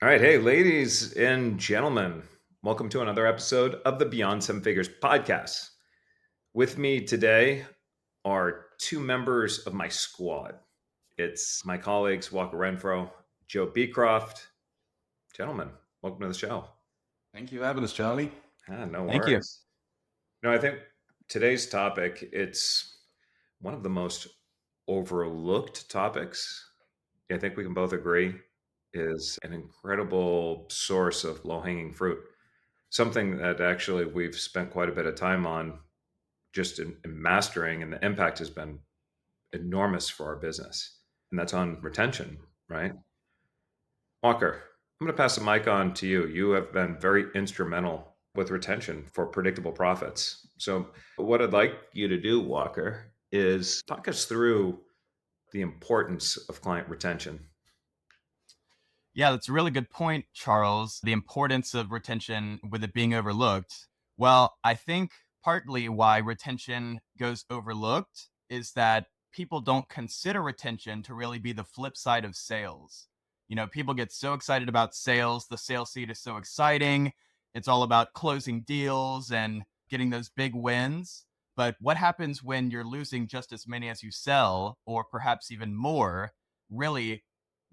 All right. Hey, ladies and gentlemen, welcome to another episode of the Beyond Seven Figures podcast. With me today are two members of my squad. It's my colleagues, Walker Renfrow, Joe Beecroft. Gentlemen, welcome to the show. Thank you for having us, Charlie. No Thank you. worries. No, I think today's topic, it's one of the most overlooked topics. I think we can both agree is an incredible source of low-hanging fruit. Something that actually we've spent quite a bit of time on just in mastering, and the impact has been enormous for our business. And that's on retention, right? Walker, I'm going to pass the mic on to you. You have been very instrumental with retention for predictable profits. So, what I'd like you to do, Walker, is talk us through the importance of client retention. Yeah, that's a really good point, Charles. The importance of retention with it being overlooked. Well, I think partly why retention goes overlooked is that people don't consider retention to really be the flip side of sales. People get so excited about sales. The sales seat is so exciting. It's all about closing deals and getting those big wins. But what happens when you're losing just as many as you sell, or perhaps even more? Really,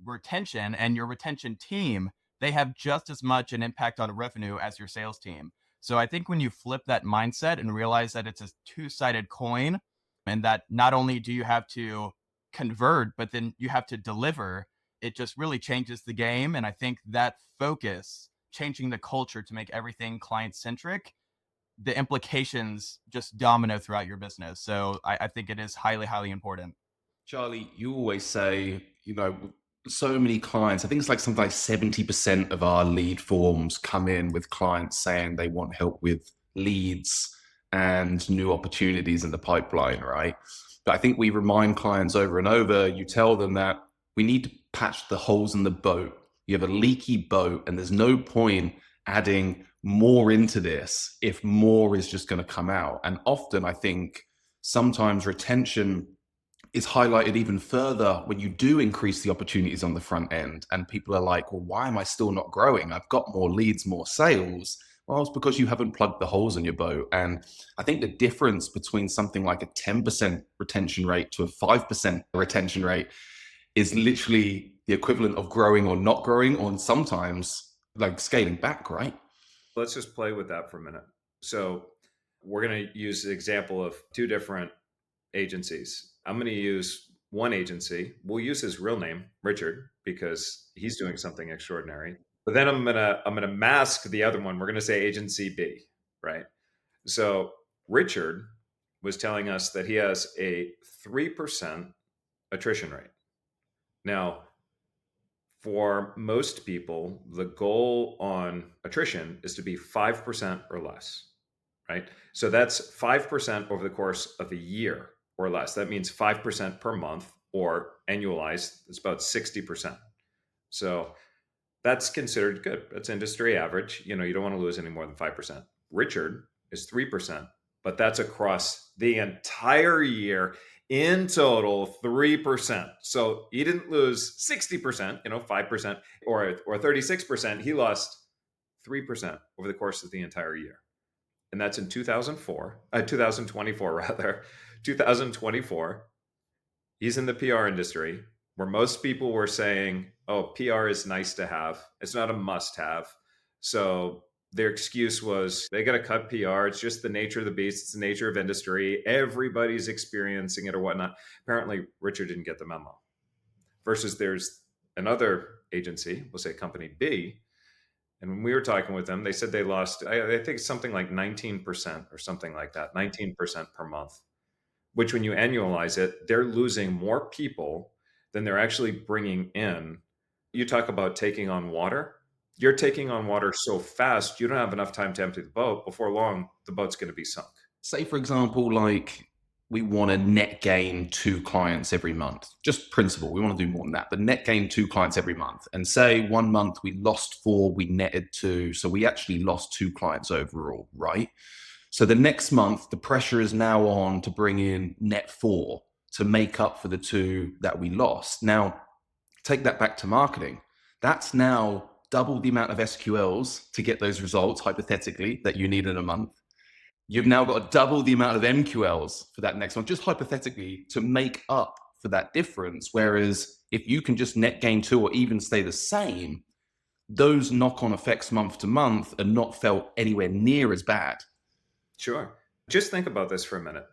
retention and your retention team, they have just as much an impact on revenue as your sales team. So I think when you flip that mindset and realize that it's a two-sided coin, and that not only do you have to convert, but then you have to deliver, it just really changes the game. And I think that focus, changing the culture to make everything client-centric, the implications just domino throughout your business. So I think it is highly, highly important. Charlie, you always say, so many clients, I think it's like something like 70% of our lead forms come in with clients saying they want help with leads and new opportunities in the pipeline, right? But I think we remind clients over and over, you tell them that we need to patch the holes in the boat. You have a leaky boat, and there's no point adding more into this if more is just going to come out. And often I think sometimes retention is highlighted even further when you do increase the opportunities on the front end, and people are like, well, why am I still not growing? I've got more leads, more sales. Well, it's because you haven't plugged the holes in your boat. And I think the difference between something like a 10% retention rate to a 5% retention rate is literally the equivalent of growing or not growing, or sometimes like scaling back, right? Let's just play with that for a minute. So we're going to use the example of two different agencies. I'm going to use one agency. We'll use his real name, Richard, because he's doing something extraordinary. But then I'm gonna mask the other one. We're going to say agency B, right? So Richard was telling us that he has a 3% attrition rate. Now, for most people, the goal on attrition is to be 5% or less, right? So that's 5% over the course of a year or less. That means 5% per month, or annualized, it's about 60%. So that's considered good. That's industry average. You don't want to lose any more than 5%. Richard is 3%, but that's across the entire year. In total, 3%. So he didn't lose 60%, 5%, or 36%. He lost 3% over the course of the entire year. And that's in 2024 rather. 2024. He's in the PR industry, where most people were saying, oh, PR is nice to have. It's not a must have. So their excuse was they got to cut PR. It's just the nature of the beast. It's the nature of industry. Everybody's experiencing it or whatnot. Apparently, Richard didn't get the memo. Versus there's another agency, we'll say company B. And when we were talking with them, they said they lost, I think something like 19% or something like that, 19% per month, which when you annualize it, they're losing more people than they're actually bringing in. You talk about taking on water. You're taking on water so fast, you don't have enough time to empty the boat. Before long, the boat's going to be sunk. Say, for example, like we want to net gain 2 clients every month. Just principle, we want to do more than that, but net gain 2 clients every month. And say 1 month we lost 4, we netted 2. So we actually lost 2 clients overall, right? So the next month, the pressure is now on to bring in net 4 to make up for the 2 that we lost. Now, take that back to marketing. That's now double the amount of SQLs to get those results, hypothetically, that you need in a month. You've now got to double the amount of MQLs for that next one, just hypothetically, to make up for that difference. Whereas if you can just net gain 2 or even stay the same, those knock-on effects month to month are not felt anywhere near as bad. Sure. Just think about this for a minute.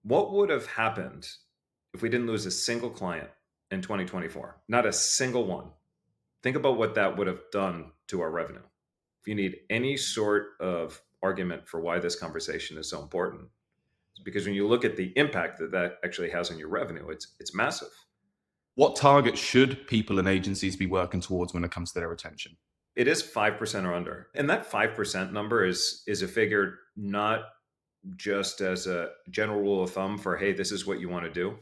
What would have happened if we didn't lose a single client in 2024? Not a single one. Think about what that would have done to our revenue. If you need any sort of argument for why this conversation is so important, it's because when you look at the impact that that actually has on your revenue, it's massive. What target should people and agencies be working towards when it comes to their retention? It is 5% or under. And that 5% number is a figure not just as a general rule of thumb for, hey, this is what you want to do.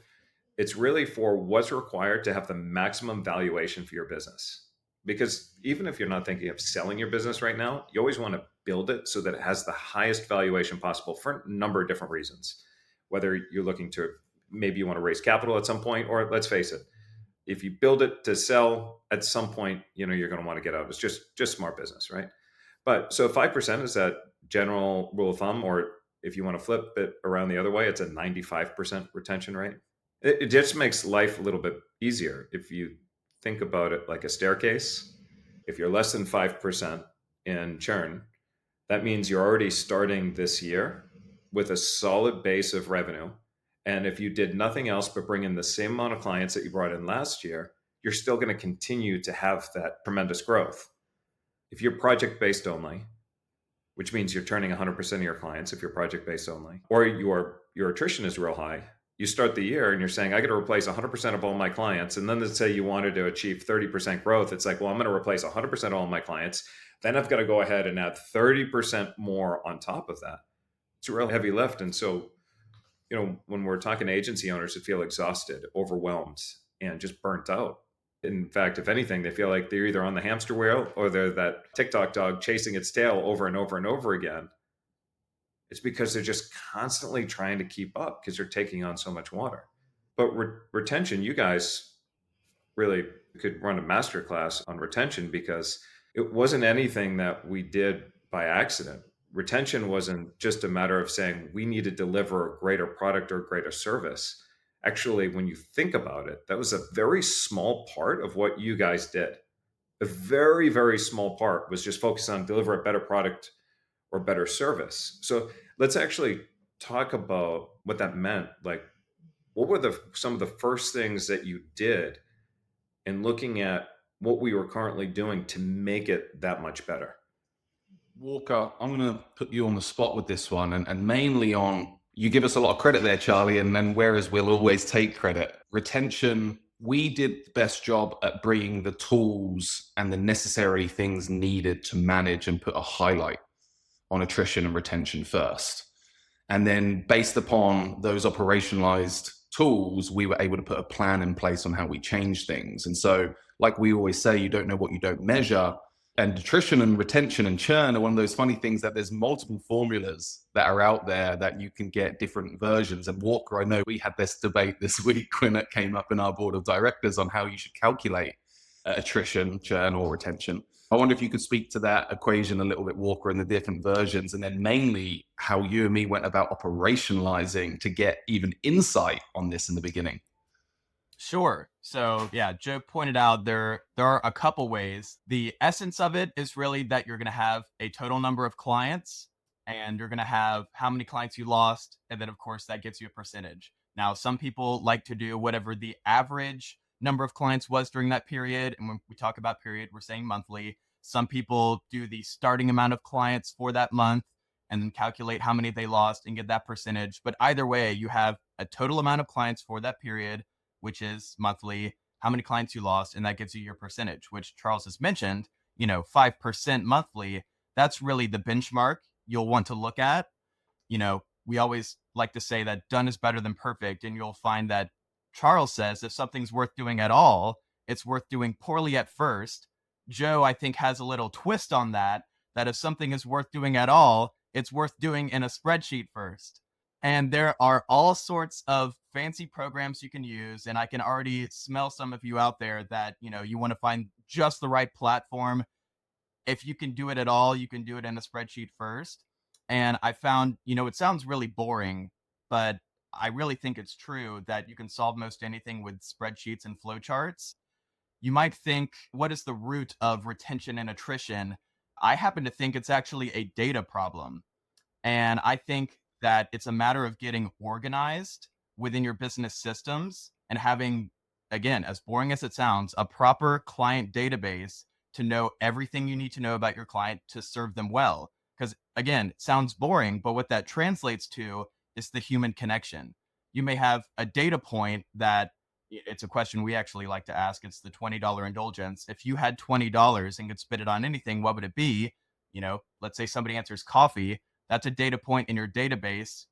It's really for what's required to have the maximum valuation for your business. Because even if you're not thinking of selling your business right now, you always want to build it so that it has the highest valuation possible for a number of different reasons. Whether you're looking to, maybe you want to raise capital at some point, or let's face it, if you build it to sell at some point, you're going to want to get out. It's just smart business, right? But so 5% is that general rule of thumb, or if you want to flip it around the other way, it's a 95% retention rate. It just makes life a little bit easier if you think about it like a staircase. If you're less than 5% in churn, that means you're already starting this year with a solid base of revenue. And if you did nothing else but bring in the same amount of clients that you brought in last year, you're still going to continue to have that tremendous growth. If you're project-based only, which means you're turning 100% of your clients if you're project-based only, or your attrition is real high, you start the year and you're saying, I got to replace 100% of all my clients. And then let's say you wanted to achieve 30% growth. It's like, well, I'm going to replace 100% of all my clients. Then I've got to go ahead and add 30% more on top of that. It's a real heavy lift. And so, when we're talking to agency owners that feel exhausted, overwhelmed, and just burnt out. In fact, if anything, they feel like they're either on the hamster wheel or they're that TikTok dog chasing its tail over and over and over again. It's because they're just constantly trying to keep up because they're taking on so much water. But retention, you guys really could run a masterclass on retention, because it wasn't anything that we did by accident. Retention wasn't just a matter of saying we need to deliver a greater product or greater service. Actually, when you think about it, that was a very small part of what you guys did. A very, very small part was just focused on deliver a better product or better service. So let's actually talk about what that meant. Like, what were some of the first things that you did in looking at what we were currently doing to make it that much better? Walker, I'm going to put you on the spot with this one, and mainly on, you give us a lot of credit there, Charlie, and then whereas we'll always take credit. Retention, we did the best job at bringing the tools and the necessary things needed to manage and put a highlight on attrition and retention first. And then based upon those operationalized tools, we were able to put a plan in place on how we change things. And so, like we always say, you don't know what you don't measure. And attrition and retention and churn are one of those funny things that there's multiple formulas that are out there that you can get different versions. And Walker, I know we had this debate this week when it came up in our board of directors on how you should calculate attrition, churn, or retention. I wonder if you could speak to that equation a little bit, Walker, and the different versions, and then mainly how you and me went about operationalizing to get even insight on this in the beginning. Sure. So yeah, Joe pointed out there are a couple ways. The essence of it is really that you're going to have a total number of clients, and you're going to have how many clients you lost. And then of course that gets you a percentage. Now, some people like to do whatever the average number of clients was during that period. And when we talk about period, we're saying monthly. Some people do the starting amount of clients for that month and then calculate how many they lost and get that percentage. But either way, you have a total amount of clients for that period, which is monthly, how many clients you lost, and that gives you your percentage, which Charles has mentioned, 5% monthly. That's really the benchmark you'll want to look at. We always like to say that done is better than perfect. And you'll find that Charles says if something's worth doing at all, it's worth doing poorly at first. Joe, I think, has a little twist on that if something is worth doing at all, it's worth doing in a spreadsheet first. And there are all sorts of fancy programs you can use. And I can already smell some of you out there that, you want to find just the right platform. If you can do it at all, you can do it in a spreadsheet first. And I found, it sounds really boring, but I really think it's true that you can solve most anything with spreadsheets and flowcharts. You might think, what is the root of retention and attrition? I happen to think it's actually a data problem. And I think that it's a matter of getting organized within your business systems and having, again, as boring as it sounds, a proper client database to know everything you need to know about your client to serve them well. Because again, it sounds boring, but what that translates to is the human connection. You may have a data point that it's a question we actually like to ask. It's the $20 indulgence. If you had $20 and could spit it on anything, what would it be? Let's say somebody answers coffee. That's a data point in your database.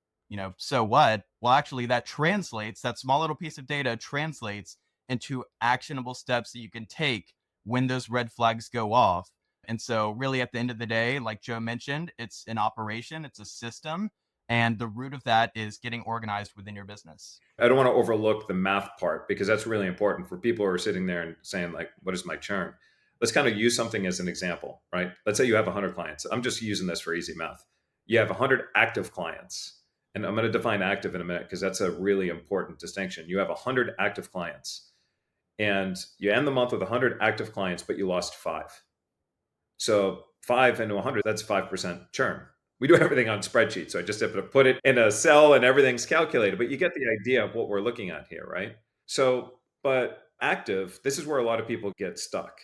So what? Well, actually, that small little piece of data translates into actionable steps that you can take when those red flags go off. And so, really, at the end of the day, like Joe mentioned, it's an operation, it's a system. And the root of that is getting organized within your business. I don't want to overlook the math part because that's really important for people who are sitting there and saying, like, what is my churn? Let's kind of use something as an example, right? Let's say you have 100 clients. I'm just using this for easy math. You have 100 active clients. And I'm going to define active in a minute because that's a really important distinction. You have 100 active clients and you end the month with 100 active clients, but you lost 5. So 5 into 100, that's 5% churn. We do everything on spreadsheets. So I just have to put it in a cell and everything's calculated. But you get the idea of what we're looking at here, right? So, but active, this is where a lot of people get stuck.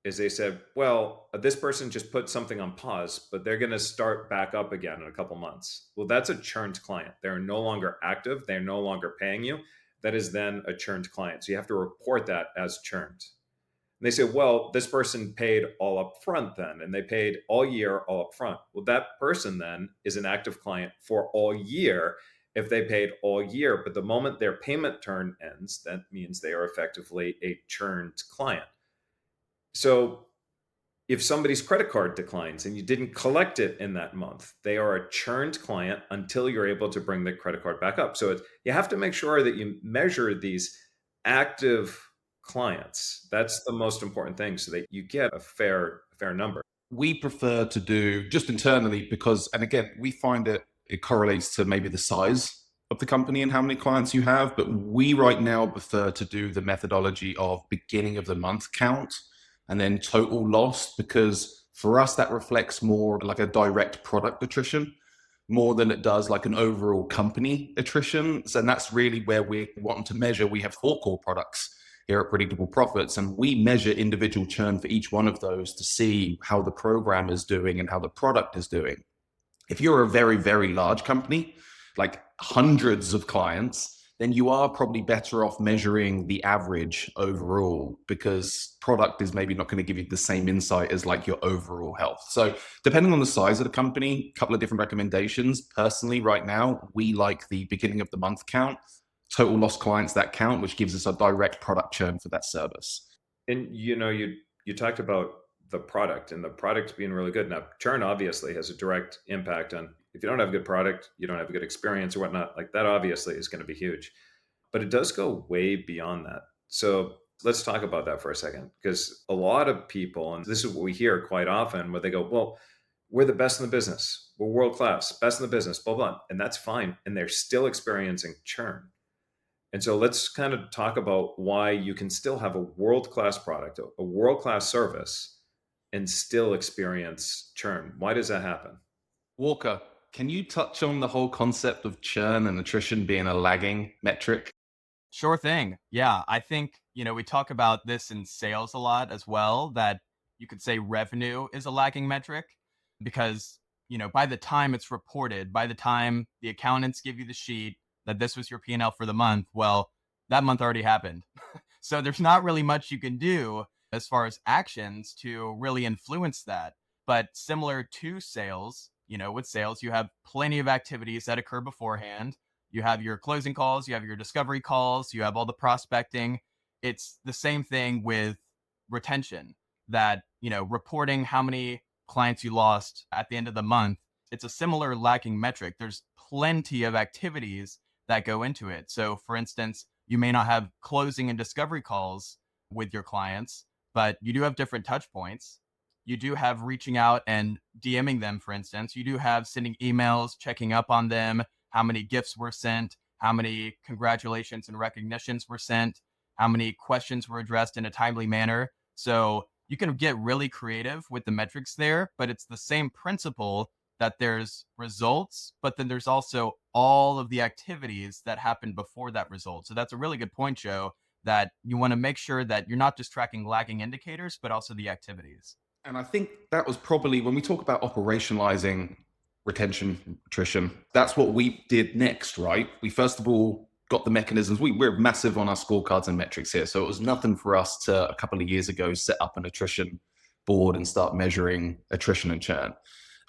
Is they said, well, this person just put something on pause, but they're going to start back up again in a couple months. Well, that's a churned client. They're no longer active. They're no longer paying you. That is then a churned client. So you have to report that as churned. And they say, well, this person paid all up front then, and they paid all year all up front. Well, that person then is an active client for all year if they paid all year. But the moment their payment term ends, that means they are effectively a churned client. So if somebody's credit card declines and you didn't collect it in that month, they are a churned client until you're able to bring the credit card back up. So you have to make sure that you measure these active clients. That's the most important thing so that you get a fair number. We prefer to do just internally because, and again, we find it correlates to maybe the size of the company and how many clients you have. But we right now prefer to do the methodology of beginning of the month count and then total loss, because for us, that reflects more like a direct product attrition more than it does like an overall company attrition. And that's really where we're wanting to measure. We have 4 core products here at Predictable Profits, and we measure individual churn for each one of those to see how the program is doing and how the product is doing. If you're a very, very large company, like hundreds of clients, then you are probably better off measuring the average overall, because product is maybe not going to give you the same insight as like your overall health. So depending on the size of the company, a couple of different recommendations. Personally, right now, we like the beginning of the month count, total lost clients that count, which gives us a direct product churn for that service. And you talked about the product and the product being really good. Now, churn obviously has a direct impact on, if you don't have a good product, you don't have a good experience or whatnot, like that obviously is going to be huge. But it does go way beyond that. So let's talk about that for a second, because a lot of people, and this is what we hear quite often, where they go, well, we're the best in the business. We're world-class, best in the business, blah, blah. And that's fine. And they're still experiencing churn. And so let's kind of talk about why you can still have a world-class product, a world-class service, and still experience churn. Why does that happen? Walker, can you touch on the whole concept of churn and attrition being a lagging metric? Sure thing. Yeah, I think, we talk about this in sales a lot as well, that you could say revenue is a lagging metric because, by the time it's reported, by the time the accountants give you the sheet that this was your P&L for the month, well, that month already happened. So there's not really much you can do as far as actions to really influence that. But similar to sales, with sales, you have plenty of activities that occur beforehand. You have your closing calls, you have your discovery calls, you have all the prospecting. It's the same thing with retention, that, reporting how many clients you lost at the end of the month. It's a similar lagging metric. There's plenty of activities that go into it. So for instance, you may not have closing and discovery calls with your clients, but you do have different touch points. You do have reaching out and DMing them, for instance. You do have sending emails, checking up on them, how many gifts were sent, how many congratulations and recognitions were sent, how many questions were addressed in a timely manner. So you can get really creative with the metrics there, but it's the same principle that there's results, but then there's also all of the activities that happen before that result. So that's a really good point, Joe, that you want to make sure that you're not just tracking lagging indicators, but also the activities. And I think that was probably when we talk about operationalizing retention, attrition, that's what we did next, right? We first of all got the mechanisms. We're massive on our scorecards and metrics here. So it was nothing for us to, a couple of years ago, set up an attrition board and start measuring attrition and churn.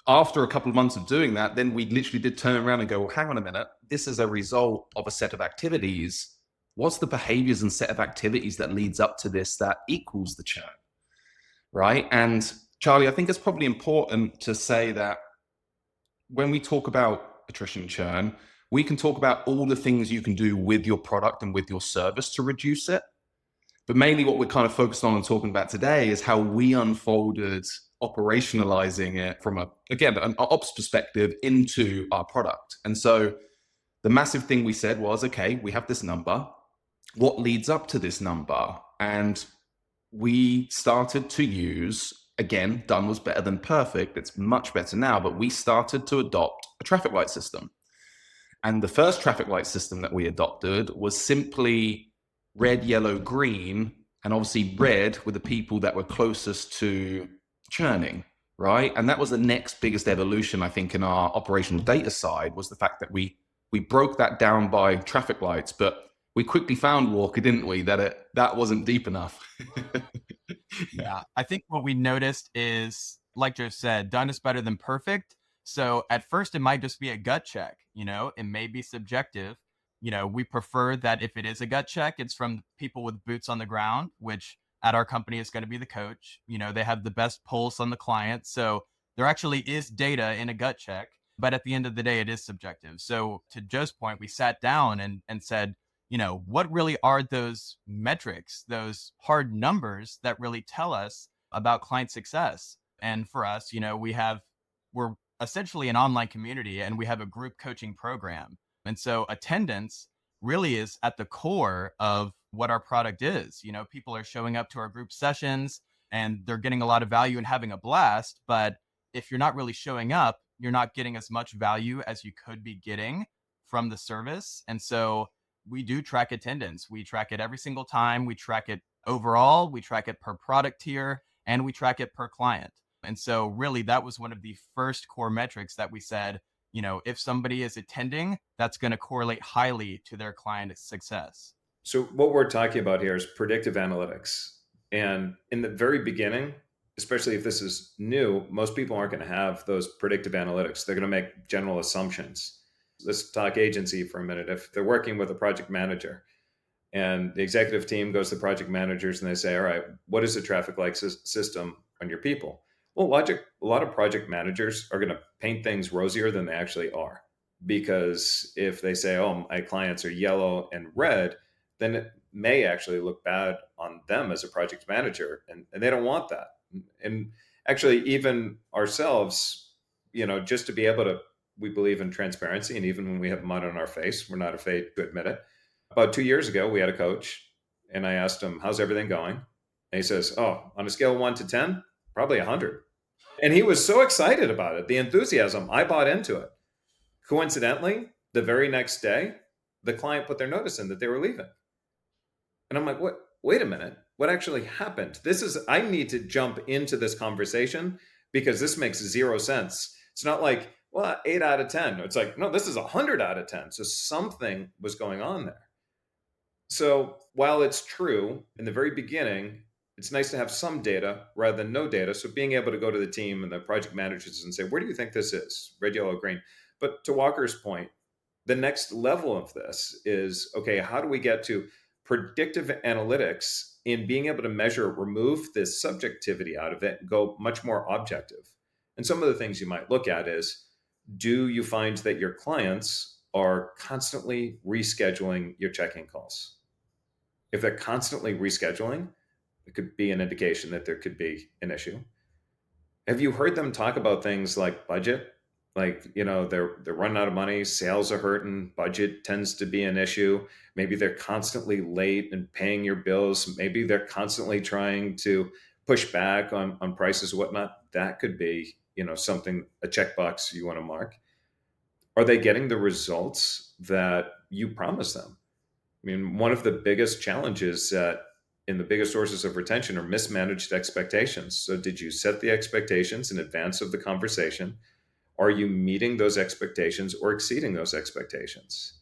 After a couple of months of doing that, then we literally did turn around and go, well, hang on a minute, this is a result of a set of activities. What's the behaviors and set of activities that leads up to this that equals the churn, right? And Charlie, I think it's probably important to say that when we talk about attrition and churn, we can talk about all the things you can do with your product and with your service to reduce it. But mainly what we're kind of focused on and talking about today is how we unfolded operationalizing it from an ops perspective into our product. And so the massive thing we said was, okay, we have this number. What leads up to this number? And we started to use, again, done was better than perfect. It's much better now, but we started to adopt a traffic light system. And the first traffic light system that we adopted was simply red, yellow, green, and obviously red were the people that were closest to churning, right? And that was the next biggest evolution, I think, in our operational data side, was the fact that we broke that down by traffic lights, but we quickly found, Walker, didn't we, that wasn't deep enough. Yeah, I think what we noticed is, like Joe said, done is better than perfect. So at first, it might just be a gut check. It may be subjective. We prefer that if it is a gut check, it's from people with boots on the ground, which at our company is going to be the coach. They have the best pulse on the client. So there actually is data in a gut check. But at the end of the day, it is subjective. So to Joe's point, we sat down and said, what really are those metrics, those hard numbers that really tell us about client success? And for us, we're essentially an online community and we have a group coaching program. And so attendance really is at the core of what our product is. People are showing up to our group sessions and they're getting a lot of value and having a blast. But if you're not really showing up, you're not getting as much value as you could be getting from the service. And so we do track attendance. We track it every single time. We track it overall. We track it per product tier and we track it per client. And so really that was one of the first core metrics that we said, if somebody is attending, that's going to correlate highly to their client success. So what we're talking about here is predictive analytics. And in the very beginning, especially if this is new, most people aren't going to have those predictive analytics. They're going to make general assumptions. Let's talk agency for a minute. If they're working with a project manager and the executive team goes to project managers and they say, all right, what is the traffic light system on your people? Well, a lot of project managers are going to paint things rosier than they actually are. Because if they say, oh, my clients are yellow and red, then it may actually look bad on them as a project manager. And they don't want that. And actually, even ourselves, just to be able to, we believe in transparency. And even when we have mud on our face, we're not afraid to admit it. About 2 years ago, we had a coach and I asked him, how's everything going? And he says, oh, on a scale of 1 to 10, probably 100. And he was so excited about it. The enthusiasm, I bought into it. Coincidentally, the very next day, the client put their notice in that they were leaving. And I'm like, what? Wait a minute. What actually happened? I need to jump into this conversation because this makes zero sense. It's not like, well, 8 out of 10. It's like, no, this is 100 out of 10. So something was going on there. So while it's true in the very beginning, it's nice to have some data rather than no data. So being able to go to the team and the project managers and say, where do you think this is? Red, yellow, green. But to Walker's point, the next level of this is, okay, how do we get to predictive analytics in being able to remove this subjectivity out of it and go much more objective? And some of the things you might look at is, do you find that your clients are constantly rescheduling your check-in calls? If they're constantly rescheduling, It could be an indication that there could be an issue. Have you heard them talk about things like budget? Like, they're running out of money, sales are hurting, budget tends to be an issue. Maybe they're constantly late in paying your bills. Maybe they're constantly trying to push back on prices, whatnot. That could be, something, a checkbox you want to mark. Are they getting the results that you promised them? I mean, one of the biggest challenges in the biggest sources of retention are mismanaged expectations. So, did you set the expectations in advance of the conversation? Are you meeting those expectations or exceeding those expectations?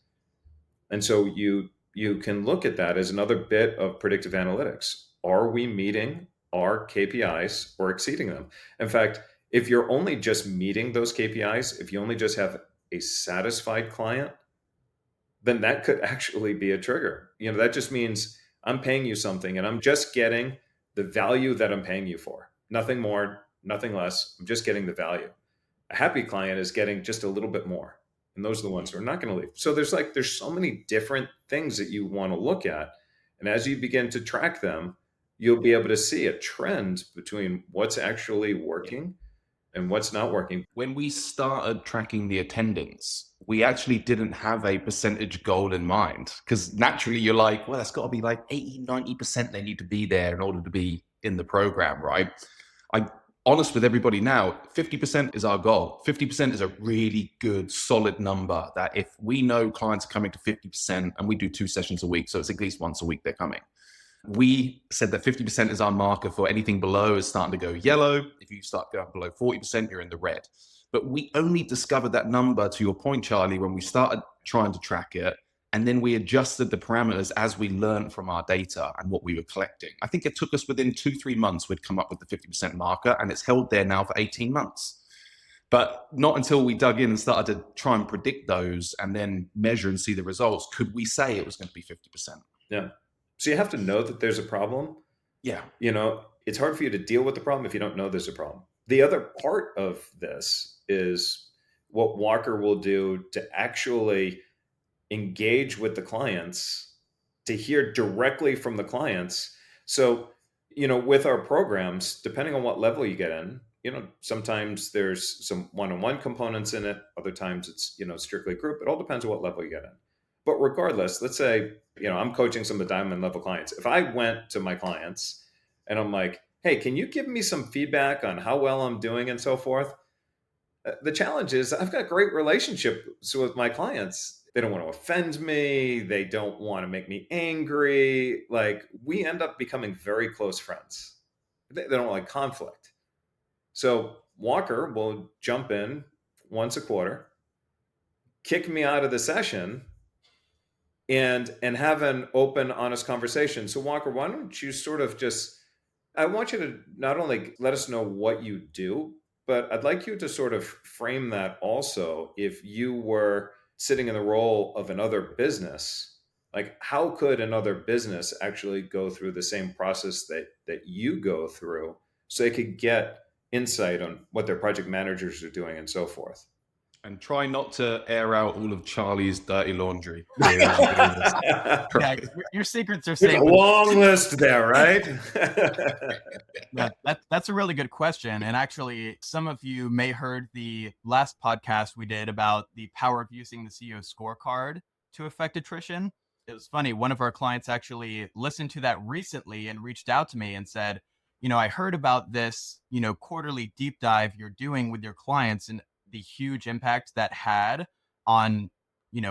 And so you can look at that as another bit of predictive analytics. Are we meeting our KPIs or exceeding them? In fact, if you're only just meeting those KPIs, if you only just have a satisfied client, then that could actually be a trigger. That just means I'm paying you something and I'm just getting the value that I'm paying you for. Nothing more, nothing less. I'm just getting the value. A happy client is getting just a little bit more. And those are the ones who are not going to leave. So there's so many different things that you want to look at. And as you begin to track them, you'll be able to see a trend between what's actually working and what's not working. When we started tracking the attendance, we actually didn't have a percentage goal in mind, because naturally you're like, well, that's got to be like 80-90% they need to be there in order to be in the program, right? I'm honest with everybody now, 50% is our goal. 50% is a really good, solid number that if we know clients are coming to 50%, and we do 2 sessions a week, so it's at least once a week they're coming. We said that 50% is our marker for anything below is starting to go yellow. If you start going below 40%, you're in the red. But we only discovered that number, to your point, Charlie, when we started trying to track it. And then we adjusted the parameters as we learned from our data and what we were collecting. I think it took us within 2-3 months, we'd come up with the 50% marker, and it's held there now for 18 months. But not until we dug in and started to try and predict those and then measure and see the results could we say it was going to be 50%. Yeah. So you have to know that there's a problem. Yeah. It's hard for you to deal with the problem if you don't know there's a problem. The other part of this is what Walker will do to actually engage with the clients, to hear directly from the clients. So, with our programs, depending on what level you get in, sometimes there's some one-on-one components in it. Other times it's, strictly group. It all depends on what level you get in. But regardless, let's say, I'm coaching some of the diamond level clients. If I went to my clients and I'm like, hey, can you give me some feedback on how well I'm doing and so forth? The challenge is I've got great relationships with my clients. They don't want to offend me. They don't want to make me angry. Like, we end up becoming very close friends. They don't like conflict. So Walker will jump in once a quarter, kick me out of the session, and have an open, honest conversation. So Walker, why don't you sort of I want you to not only let us know what you do, but I'd like you to sort of frame that also. If you were sitting in the role of another business, like, how could another business actually go through the same process that you go through so they could get insight on what their project managers are doing and so forth? And try not to air out all of Charlie's dirty laundry. Yeah, your secrets are There's safe. a long list there, right? Yeah, that's a really good question. And actually, some of you may heard the last podcast we did about the power of using the CEO scorecard to affect attrition. It was funny. One of our clients actually listened to that recently and reached out to me and said, I heard about this, quarterly deep dive you're doing with your clients and the huge impact that had on,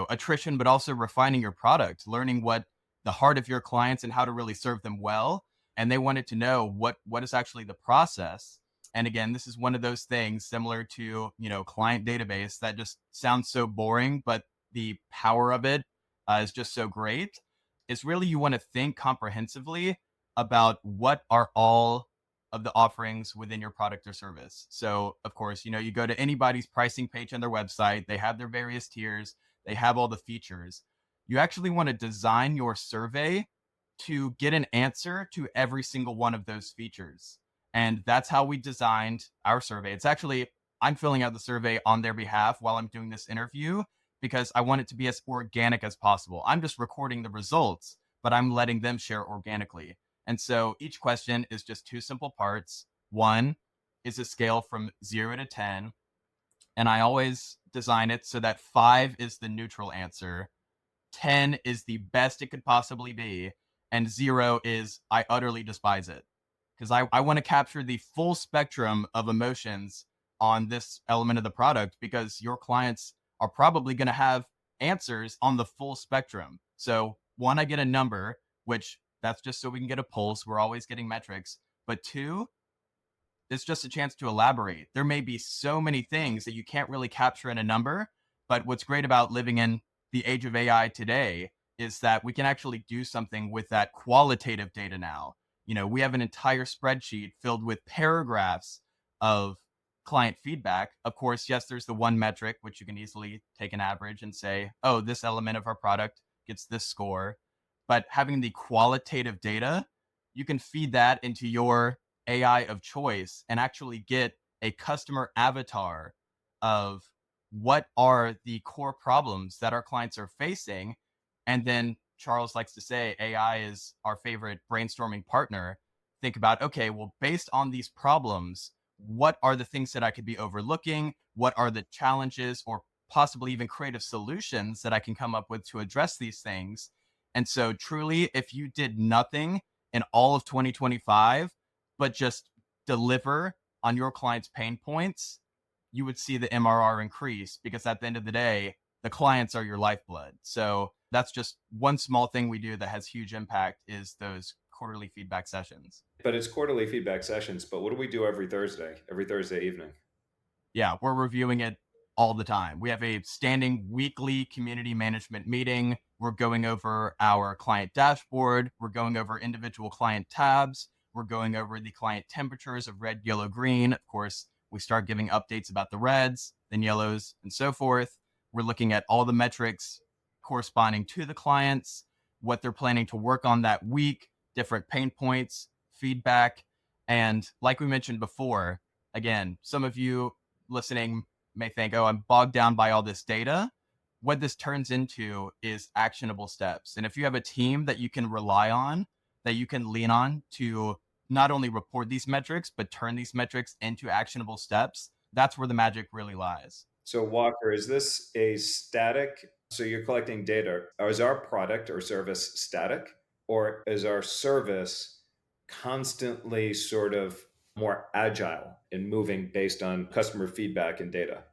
attrition, but also refining your product, learning what the heart of your clients and how to really serve them well. And they wanted to know what is actually the process. And again, this is one of those things similar to, client database that just sounds so boring, but the power of it is just so great. It's really, you want to think comprehensively about what are all of the offerings within your product or service. So of course, you go to anybody's pricing page on their website, they have their various tiers, they have all the features. You actually want to design your survey to get an answer to every single one of those features. And that's how we designed our survey. It's actually, I'm filling out the survey on their behalf while I'm doing this interview because I want it to be as organic as possible. I'm just recording the results, but I'm letting them share organically. And so each question is just two simple parts. One is a scale from 0 to 10. And I always design it so that 5 is the neutral answer, 10 is the best it could possibly be, and 0 is I utterly despise it. Because I want to capture the full spectrum of emotions on this element of the product, because your clients are probably going to have answers on the full spectrum. So, one, I get a number, which that's just so we can get a pulse. We're always getting metrics. But two, it's just a chance to elaborate. There may be so many things that you can't really capture in a number, but what's great about living in the age of AI today is that we can actually do something with that qualitative data now. We have an entire spreadsheet filled with paragraphs of client feedback. Of course, yes, there's the one metric, which you can easily take an average and say, oh, this element of our product gets this score. But having the qualitative data, you can feed that into your AI of choice and actually get a customer avatar of what are the core problems that our clients are facing. And then Charles likes to say AI is our favorite brainstorming partner. Think about, okay, well, based on these problems, what are the things that I could be overlooking? What are the challenges or possibly even creative solutions that I can come up with to address these things? And so truly, if you did nothing in all of 2025, but just deliver on your client's pain points, you would see the MRR increase, because at the end of the day, the clients are your lifeblood. So that's just one small thing we do that has huge impact, is those quarterly feedback sessions. But it's quarterly feedback sessions. But what do we do every Thursday evening? Yeah, we're reviewing it all the time. We have a standing weekly community management meeting. We're going over our client dashboard. We're going over individual client tabs. We're going over the client temperatures of red, yellow, green. Of course, we start giving updates about the reds, then yellows, and so forth. We're looking at all the metrics corresponding to the clients, what they're planning to work on that week, different pain points, feedback. And like we mentioned before, again, some of you listening may think, oh, I'm bogged down by all this data. What this turns into is actionable steps. And if you have a team that you can rely on, that you can lean on to not only report these metrics, but turn these metrics into actionable steps, that's where the magic really lies. So, Walker, is this a static? So, you're collecting data. Is our product or service static, or is our service constantly sort of more agile in moving based on customer feedback and data?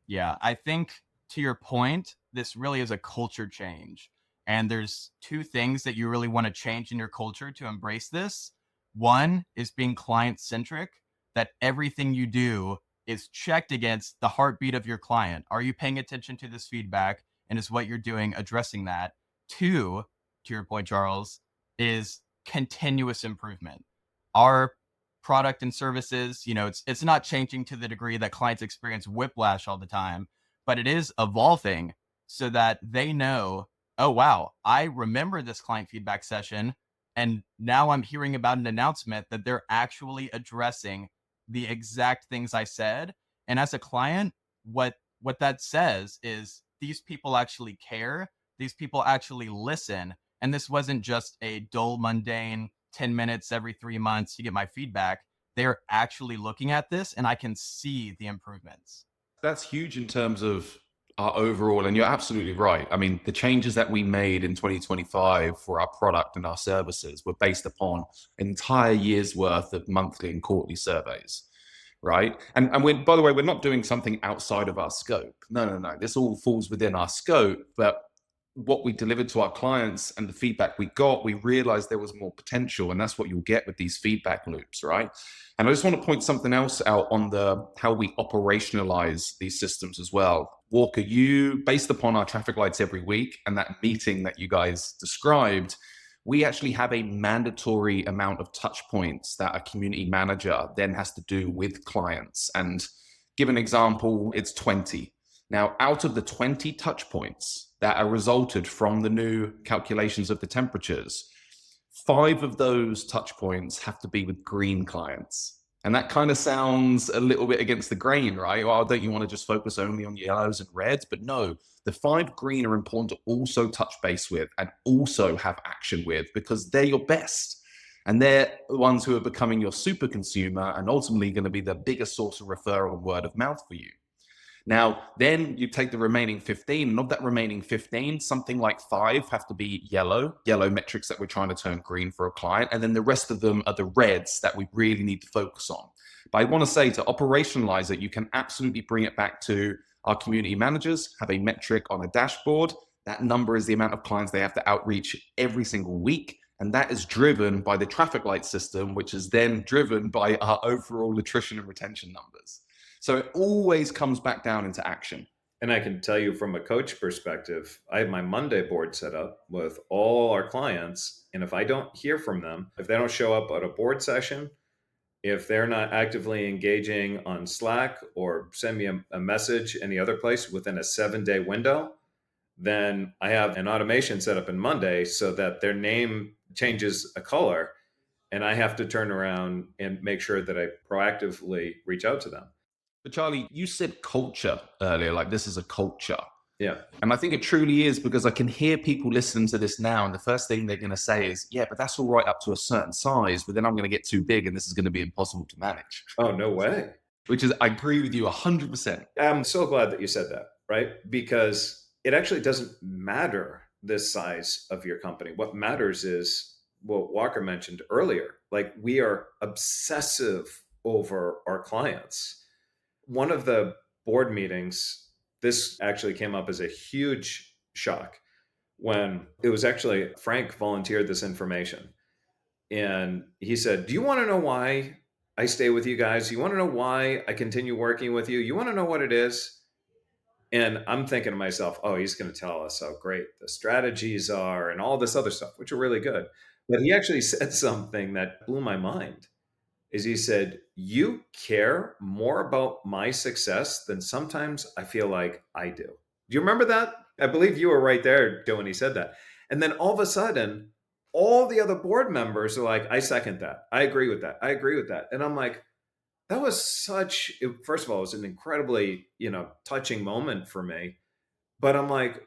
Yeah, I think to your point, this really is a culture change. And there's two things that you really want to change in your culture to embrace this. One is being client centric, that everything you do is checked against the heartbeat of your client. Are you paying attention to this feedback? And is what you're doing addressing that? Two, to your point, Charles, is continuous improvement. Our product and services, it's not changing to the degree that clients experience whiplash all the time, but it is evolving so that they know, oh wow, I remember this client feedback session, and now I'm hearing about an announcement that they're actually addressing the exact things I said. And as a client, what that says is these people actually care, these people actually listen, and this wasn't just a dull, mundane 10 minutes every 3 months to get my feedback. They're actually looking at this and I can see the improvements. That's huge in terms of our overall, and you're absolutely right. I mean, the changes that we made in 2025 for our product and our services were based upon an entire year's worth of monthly and quarterly surveys, right? And we're, by the way, we're not doing something outside of our scope. No. This all falls within our scope, but what we delivered to our clients and the feedback we got, we realized there was more potential, and that's what you'll get with these feedback loops, right? And I just want to point something else out on the how we operationalize these systems as well. Walker, you, based upon our traffic lights every week and that meeting that you guys described, we actually have a mandatory amount of touch points that a community manager then has to do with clients. And give an example, it's 20. Now, out of the 20 touch points that are resulted from the new calculations of the temperatures, 5 of those touch points have to be with green clients. And that kind of sounds a little bit against the grain, right? Well, don't you want to just focus only on yellows and reds? But no, the 5 green are important to also touch base with and also have action with, because they're your best. And they're the ones who are becoming your super consumer and ultimately going to be the biggest source of referral and word of mouth for you. Now, then you take the remaining 15, and of that remaining 15, something like 5 have to be yellow metrics that we're trying to turn green for a client. And then the rest of them are the reds that we really need to focus on. But I want to say, to operationalize it, you can absolutely bring it back to our community managers, have a metric on a dashboard. That number is the amount of clients they have to outreach every single week. And that is driven by the traffic light system, which is then driven by our overall attrition and retention numbers. So it always comes back down into action. And I can tell you from a coach perspective, I have my Monday board set up with all our clients. And if I don't hear from them, if they don't show up at a board session, if they're not actively engaging on Slack or send me a message any other place within a 7-day window, then I have an automation set up in Monday so that their name changes a color, and I have to turn around and make sure that I proactively reach out to them. But Charlie, you said culture earlier, like this is a culture. Yeah. And I think it truly is, because I can hear people listening to this now, and the first thing they're going to say is, yeah, but that's all right up to a certain size, but then I'm going to get too big and this is going to be impossible to manage. Oh, no way. Which is, I agree with you 100%. I'm so glad that you said that, right? Because it actually doesn't matter the size of your company. What matters is what Walker mentioned earlier. Like, we are obsessive over our clients. One of the board meetings, this actually came up as a huge shock when it was actually Frank volunteered this information. And he said, "Do you want to know why I stay with you guys? You want to know why I continue working with you? You want to know what it is?" And I'm thinking to myself, oh, he's going to tell us how great the strategies are and all this other stuff, which are really good. But he actually said something that blew my mind. Is he said, "You care more about my success than sometimes I feel like I do." Do you remember that? I believe you were right there, Joe, when he said that. And then all of a sudden, all the other board members are like, "I second that. I agree with that. I agree with that." And I'm like, that was first of all, it was an incredibly, touching moment for me. But I'm like,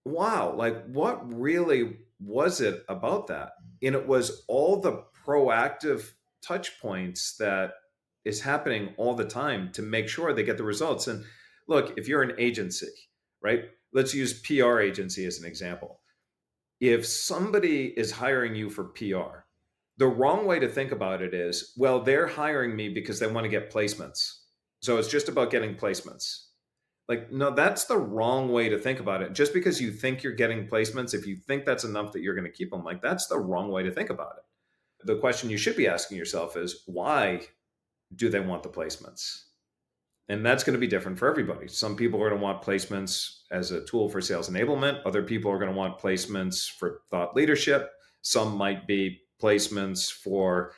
wow, like, what really was it about that? And it was all the proactive touch points that is happening all the time to make sure they get the results. And look, if you're an agency, right? Let's use PR agency as an example. If somebody is hiring you for PR, the wrong way to think about it is, well, they're hiring me because they want to get placements. So it's just about getting placements. Like, no, that's the wrong way to think about it. Just because you think you're getting placements, if you think that's enough that you're going to keep them, like, that's the wrong way to think about it. The question you should be asking yourself is, why do they want the placements? And that's going to be different for everybody. Some people are going to want placements as a tool for sales enablement. Other people are going to want placements for thought leadership. Some might be placements for,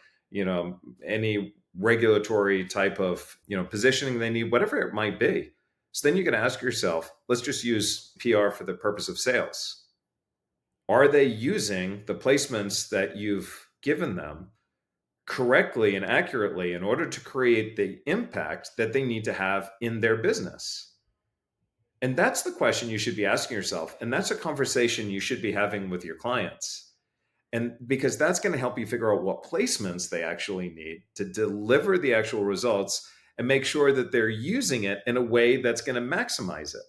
any regulatory type of, positioning they need, whatever it might be. So then you're going to ask yourself, let's just use PR for the purpose of sales. Are they using the placements that you've given them correctly and accurately in order to create the impact that they need to have in their business? And that's the question you should be asking yourself. And that's a conversation you should be having with your clients. And because that's going to help you figure out what placements they actually need to deliver the actual results and make sure that they're using it in a way that's going to maximize it.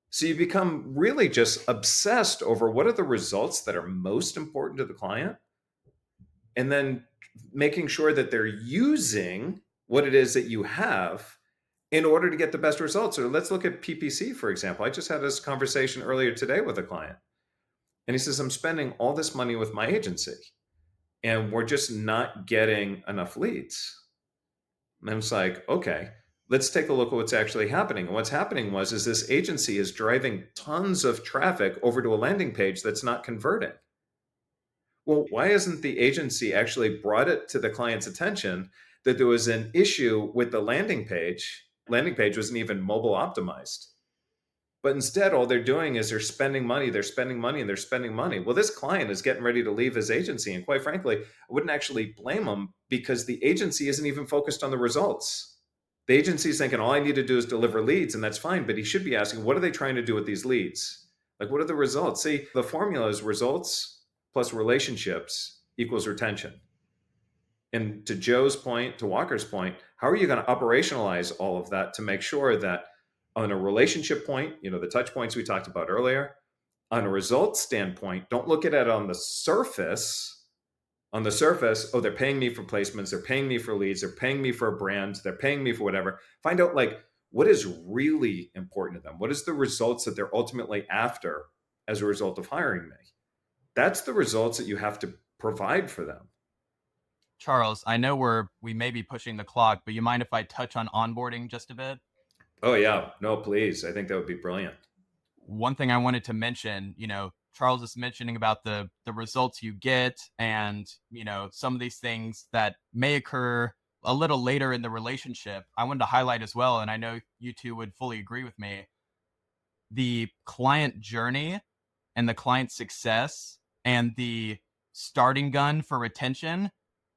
So you become really just obsessed over what are the results that are most important to the client, and then making sure that they're using what it is that you have in order to get the best results. So let's look at PPC, for example. I just had this conversation earlier today with a client, and he says, "I'm spending all this money with my agency, and we're just not getting enough leads." And it's like, okay, let's take a look at what's actually happening. And what's happening is this agency is driving tons of traffic over to a landing page that's not converting. Well, why hasn't the agency actually brought it to the client's attention that there was an issue with the landing page? Landing page wasn't even mobile optimized. But instead, all they're doing is they're spending money, and they're spending money. Well, this client is getting ready to leave his agency. And quite frankly, I wouldn't actually blame him, because the agency isn't even focused on the results. The agency is thinking, all I need to do is deliver leads, and that's fine. But he should be asking, what are they trying to do with these leads? Like, what are the results? See, the formula is results plus relationships equals retention. And to Joe's point, to Walker's point, how are you going to operationalize all of that to make sure that on a relationship point, the touch points we talked about earlier, on a results standpoint, don't look at it on the surface. On the surface, oh, they're paying me for placements, they're paying me for leads, they're paying me for a brand, they're paying me for whatever. Find out like what is really important to them. What is the results that they're ultimately after as a result of hiring me? That's the results that you have to provide for them. Charles, I know we may be pushing the clock, but you mind if I touch on onboarding just a bit? Oh yeah, no, please. I think that would be brilliant. One thing I wanted to mention, Charles is mentioning about the results you get and, some of these things that may occur a little later in the relationship. I wanted to highlight as well, and I know you two would fully agree with me, the client journey and the client success and the starting gun for retention,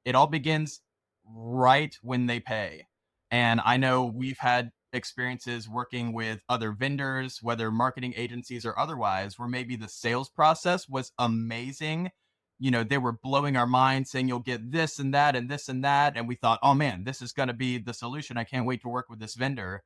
it all begins right when they pay. And I know we've had experiences working with other vendors, whether marketing agencies or otherwise, where maybe the sales process was amazing. They were blowing our minds saying you'll get this and that and this and that. And we thought, oh man, this is going to be the solution. I can't wait to work with this vendor.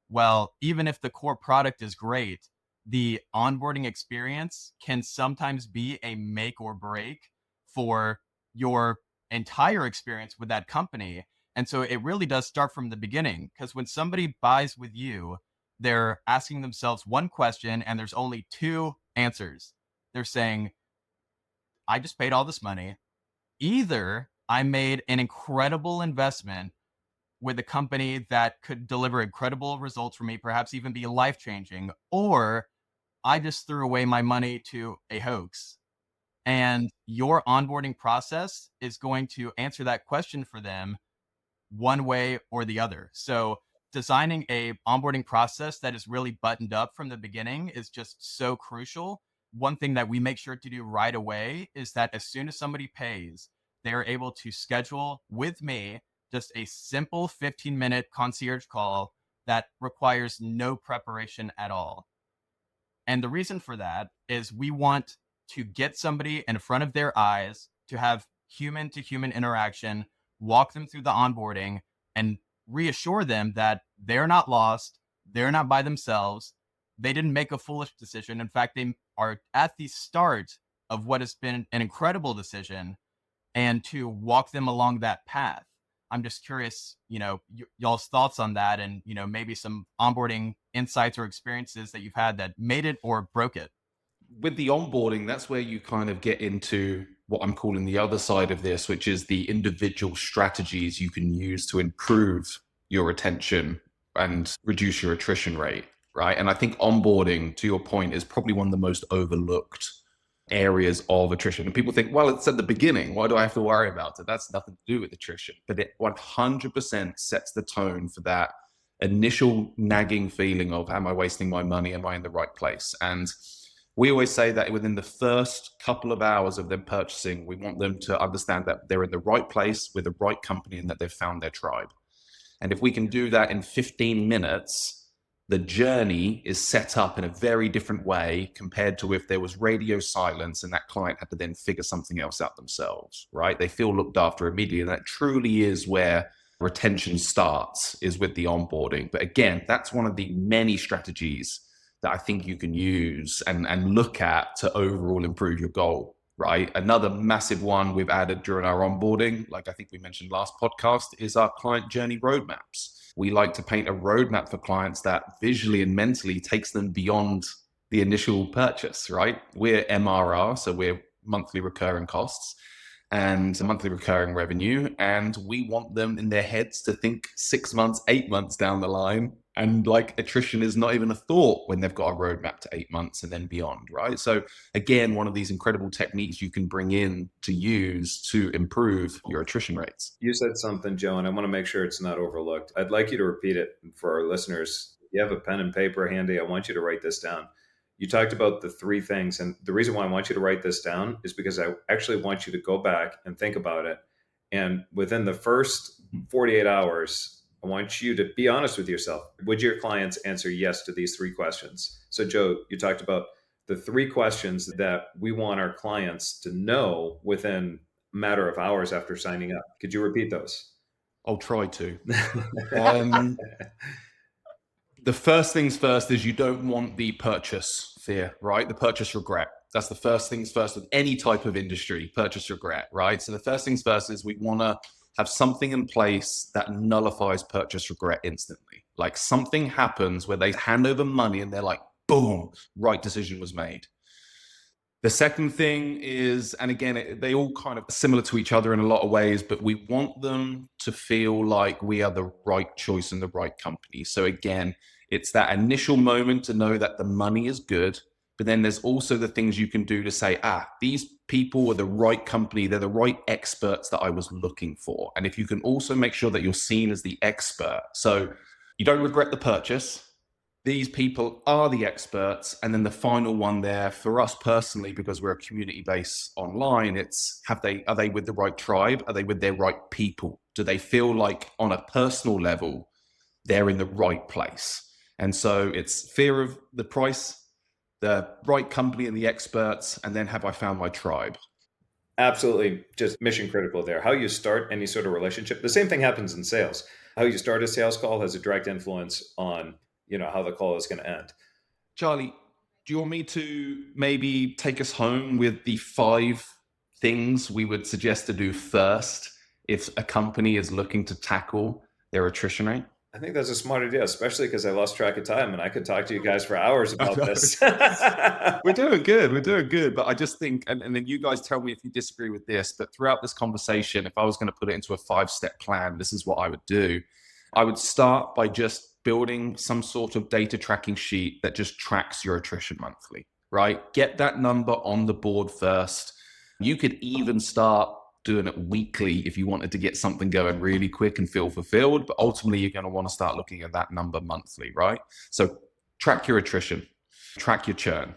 Well, even if the core product is great, the onboarding experience can sometimes be a make or break for your entire experience with that company. And so it really does start from the beginning, because when somebody buys with you, they're asking themselves one question and there's only two answers. They're saying, I just paid all this money. Either I made an incredible investment with a company that could deliver incredible results for me, perhaps even be life changing, or I just threw away my money to a hoax. And your onboarding process is going to answer that question for them one way or the other. So designing a onboarding process that is really buttoned up from the beginning is just so crucial. One thing that we make sure to do right away is that as soon as somebody pays, they're able to schedule with me just a simple 15-minute concierge call that requires no preparation at all. And the reason for that is we want to get somebody in front of their eyes to have human to human interaction, walk them through the onboarding, and reassure them that they're not lost, they're not by themselves, they didn't make a foolish decision. In fact, they are at the start of what has been an incredible decision, and to walk them along that path. I'm just curious, y'all's thoughts on that, and, maybe some onboarding insights or experiences that you've had that made it or broke it. With the onboarding, that's where you kind of get into what I'm calling the other side of this, which is the individual strategies you can use to improve your retention and reduce your attrition rate, right? And I think onboarding, to your point, is probably one of the most overlooked areas of attrition. And people think, well, it's at the beginning. Why do I have to worry about it? That's nothing to do with attrition. But it 100% sets the tone for that initial nagging feeling of, am I wasting my money? Am I in the right place? And we always say that within the first couple of hours of them purchasing, we want them to understand that they're in the right place with the right company and that they've found their tribe. And if we can do that in 15 minutes, the journey is set up in a very different way compared to if there was radio silence and that client had to then figure something else out themselves, right? They feel looked after immediately. And that truly is where retention starts, is with the onboarding. But again, that's one of the many strategies that I think you can use and look at to overall improve your goal, right? Another massive one we've added during our onboarding, like I think we mentioned last podcast, is our client journey roadmaps. We like to paint a roadmap for clients that visually and mentally takes them beyond the initial purchase, right? We're MRR, so we're monthly recurring costs and monthly recurring revenue. And we want them in their heads to think 6 months, 8 months down the line. And like attrition is not even a thought when they've got a roadmap to 8 months and then beyond, right? So again, one of these incredible techniques you can bring in to use to improve your attrition rates. You said something, Joe, and I want to make sure it's not overlooked. I'd like you to repeat it for our listeners. If you have a pen and paper handy, I want you to write this down. You talked about the three things, and the reason why I want you to write this down is because I actually want you to go back and think about it. And within the first 48 hours, I want you to be honest with yourself. Would your clients answer yes to these three questions? So, Joe, you talked about the three questions that we want our clients to know within matter of hours after signing up. Could you repeat those? I'll try to. Um, the first things first is you don't want the purchase fear, right? The purchase regret. That's the first things first with any type of industry, purchase regret, right? So the first things first is we want to have something in place that nullifies purchase regret instantly. Like something happens where they hand over money and they're like, boom, right decision was made. The second thing is, and again, they all kind of similar to each other in a lot of ways, but we want them to feel like we are the right choice and the right company. So again, it's that initial moment to know that the money is good, but then there's also the things you can do to say, these people are the right company. They're the right experts that I was looking for. And if you can also make sure that you're seen as the expert, so you don't regret the purchase, these people are the experts. And then the final one there for us personally, because we're a community based online, it's are they with the right tribe? Are they with their right people? Do they feel like on a personal level, they're in the right place? And so it's fear of the price, the right company and the experts, and then have I found my tribe? Absolutely, just mission critical there. How you start any sort of relationship. The same thing happens in sales. How you start a sales call has a direct influence on, how the call is going to end. Charlie, do you want me to maybe take us home with the 5 things we would suggest to do first if a company is looking to tackle their attrition rate? I think that's a smart idea, especially because I lost track of time and I could talk to you guys for hours about this. We're doing good. We're doing good. But I just think, and then you guys tell me if you disagree with this, but throughout this conversation, if I was going to put it into a 5-step plan, this is what I would do. I would start by just building some sort of data tracking sheet that just tracks your attrition monthly, right? Get that number on the board first. You could even start doing it weekly if you wanted to get something going really quick and feel fulfilled, but ultimately you're going to want to start looking at that number monthly, right? So track your attrition, track your churn.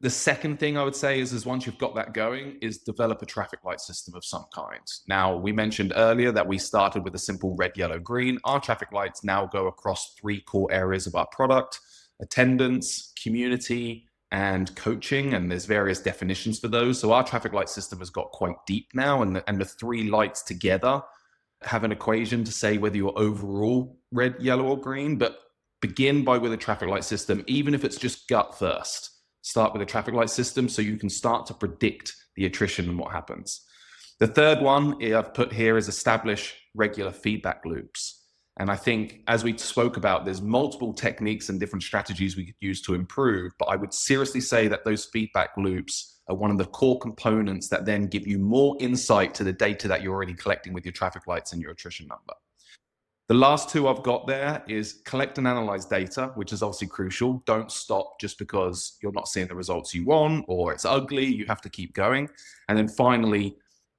The second thing I would say is once you've got that going, is develop a traffic light system of some kind. Now, we mentioned earlier that we started with a simple red, yellow, green. Our traffic lights now go across 3 core areas of our product: attendance, community, and coaching. And there's various definitions for those. So our traffic light system has got quite deep now, and the 3 lights together have an equation to say whether you're overall red, yellow, or green. But begin with a traffic light system, even if it's just gut first. Start with a traffic light system so you can start to predict the attrition and what happens. The third one I've put here is establish regular feedback loops. And I think, as we spoke about, there's multiple techniques and different strategies we could use to improve. But I would seriously say that those feedback loops are one of the core components that then give you more insight to the data that you're already collecting with your traffic lights and your attrition number. The last 2 I've got there is collect and analyze data, which is obviously crucial. Don't stop just because you're not seeing the results you want or it's ugly. You have to keep going. And then finally,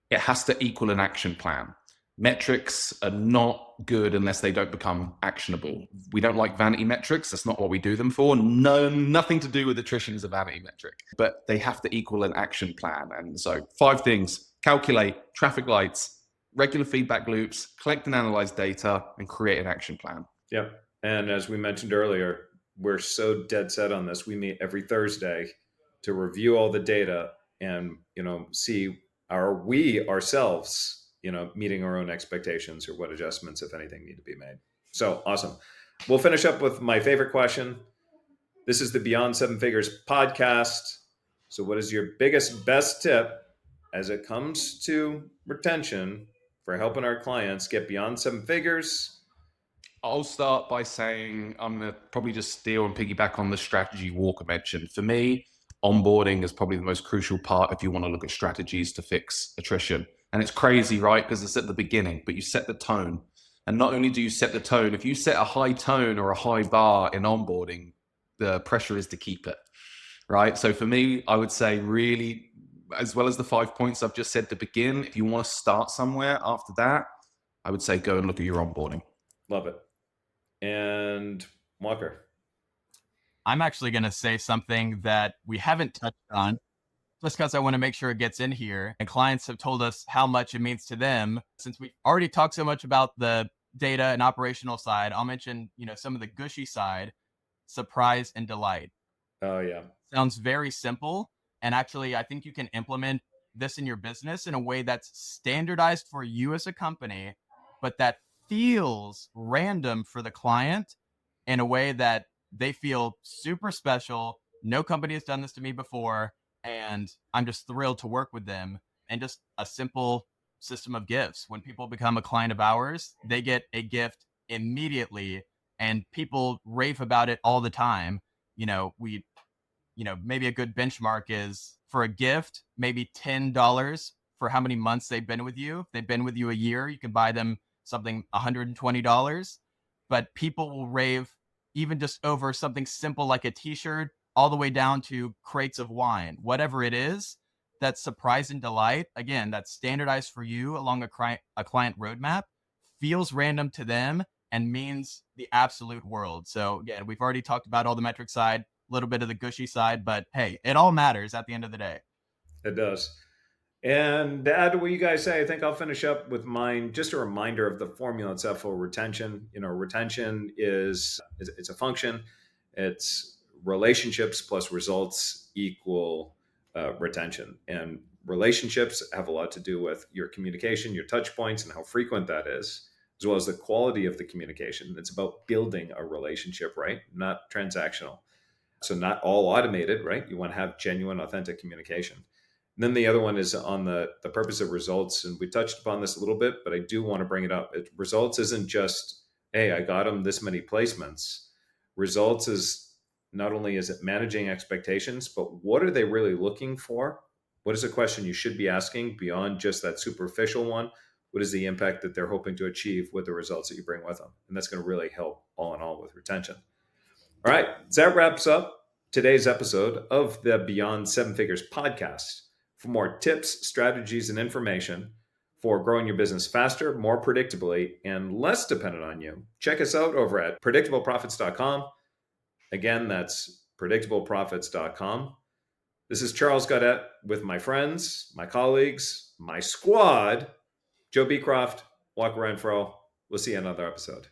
it has to equal an action plan. Metrics are not good unless they don't become actionable. We don't like vanity metrics. That's not what we do them for. No, nothing to do with attrition is a vanity metric, but they have to equal an action plan. And so 5 things: calculate, traffic lights, regular feedback loops, collect and analyze data, and create an action plan. Yep. And as we mentioned earlier, we're so dead set on this. We meet every Thursday to review all the data and, see are we ourselves, meeting our own expectations, or what adjustments, if anything, need to be made. So awesome. We'll finish up with my favorite question. This is the Beyond 7 Figures podcast. So what is your best tip as it comes to retention for helping our clients get beyond 7 figures? I'll start by saying I'm going to probably just steal and piggyback on the strategy Walker mentioned. For me, onboarding is probably the most crucial part if you want to look at strategies to fix attrition. And it's crazy, right? Because it's at the beginning, but you set the tone. And not only do you set the tone, if you set a high tone or a high bar in onboarding, the pressure is to keep it, right? So for me, I would say really, as well as the 5 points I've just said to begin, if you want to start somewhere after that, I would say go and look at your onboarding. Love it. And Walker? I'm actually going to say something that we haven't touched on, just because I want to make sure it gets in here. And clients have told us how much it means to them. Since we've already talked so much about the data and operational side, I'll mention, some of the gushy side: surprise and delight. Oh, yeah. Sounds very simple. And actually, I think you can implement this in your business in a way that's standardized for you as a company, but that feels random for the client in a way that they feel super special. No company has done this to me before, and I'm just thrilled to work with them. And just a simple system of gifts. When people become a client of ours, they get a gift immediately, and people rave about it all the time. We maybe a good benchmark is for a gift, maybe $10 for how many months they've been with you. If they've been with you a year, you can buy them something $120. But people will rave even just over something simple like a t-shirt, all the way down to crates of wine, whatever it is. That surprise and delight, again, that's standardized for you along a client roadmap, feels random to them and means the absolute world. So again, we've already talked about all the metric side, a little bit of the gushy side, but hey, it all matters at the end of the day. It does. And to add to what you guys say, I think I'll finish up with mine. Just a reminder of the formula itself for retention. Retention is it's a function. It's relationships plus results equal retention. And relationships have a lot to do with your communication, your touch points, and how frequent that is, as well as the quality of the communication. It's about building a relationship, right? Not transactional. So not all automated, right? You want to have genuine, authentic communication. And then the other one is on the purpose of results. And we touched upon this a little bit, but I do want to bring it up. Results isn't just, hey, I got them this many placements. Results is not only is it managing expectations, but what are they really looking for? What is a question you should be asking beyond just that superficial one? What is the impact that they're hoping to achieve with the results that you bring with them? And that's going to really help all in all with retention. All right. So that wraps up today's episode of the Beyond Seven Figures podcast. For more tips, strategies, and information for growing your business faster, more predictably, and less dependent on you, check us out over at predictableprofits.com. Again, that's predictableprofits.com. This is Charles Gaudette with my friends, my colleagues, my squad, Joe Beecroft, Walker Renfrow. We'll see you in another episode.